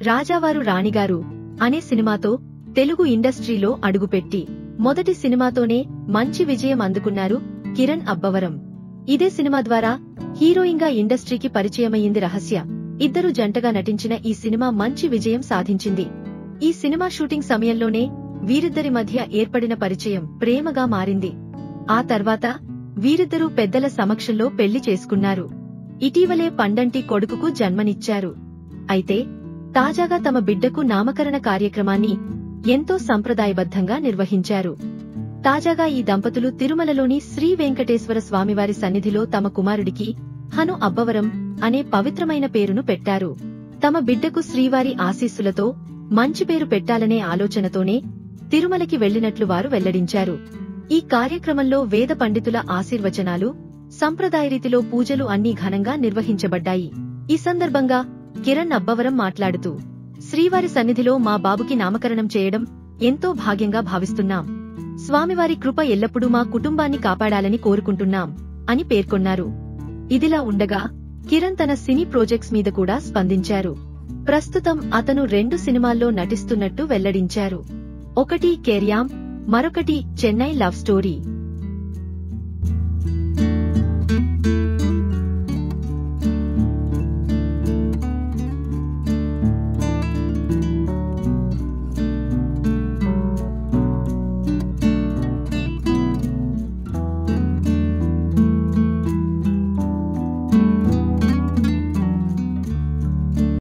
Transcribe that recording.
రాజావారు రాణిగారు అనే సినిమాతో తెలుగు ఇండస్ట్రీలో అడుగుపెట్టి మొదటి సినిమాతోనే మంచి విజయం అందుకున్నారు కిరణ్ అబ్బవరం. ఇదే సినిమా ద్వారా హీరోయిన్ గా ఇండస్ట్రీకి పరిచయమయ్యింది రహస్య. ఇద్దరు జంటగా నటించిన ఈ సినిమా మంచి విజయం సాధించింది. ఈ సినిమా షూటింగ్ సమయంలోనే వీరిద్దరి మధ్య ఏర్పడిన పరిచయం ప్రేమగా మారింది. ఆ తర్వాత వీరిద్దరూ పెద్దల సమక్షంలో పెళ్లి చేసుకున్నారు. ఇటీవలే పండంటి కొడుకుకు జన్మనిచ్చారు. అయితే తాజాగా తమ బిడ్డకు నామకరణ కార్యక్రమాన్ని ఎంతో సంప్రదాయబద్ధంగా నిర్వహించారు. తాజాగా ఈ దంపతులు తిరుమలలోని శ్రీ వెంకటేశ్వర స్వామివారి సన్నిధిలో తమ కుమారుడికి హను అబ్బవరం అనే పవిత్రమైన పేరును పెట్టారు. తమ బిడ్డకు శ్రీవారి ఆశీస్సులతో మంచి పేరు పెట్టాలనే ఆలోచనతోనే తిరుమలకి వెళ్లినట్లు వారు వెల్లడించారు. ఈ కార్యక్రమంలో వేద పండితుల ఆశీర్వచనాలు, సంప్రదాయ రీతిలో పూజలు అన్నీ ఘనంగా నిర్వహించబడ్డాయి. ఈ సందర్భంగా కిరణ్ అబ్బవరం మాట్లాడుతూ, శ్రీవారి సన్నిధిలో మా బాబుకి నామకరణం చేయడం ఎంతో భాగ్యంగా భావిస్తున్నాం. స్వామివారి కృప ఎల్లప్పుడూ మా కుటుంబాన్ని కాపాడాలని కోరుకుంటున్నాం అని పేర్కొన్నారు. ఇదిలా ఉండగా కిరణ్ తన సినీ ప్రాజెక్ట్స్ మీద కూడా స్పందించారు. ప్రస్తుతం అతను 2 సినిమాల్లో నటిస్తున్నట్టు వెల్లడించారు. ఒకటి కేర్యాం, మరొకటి చెన్నై లవ్ స్టోరీ.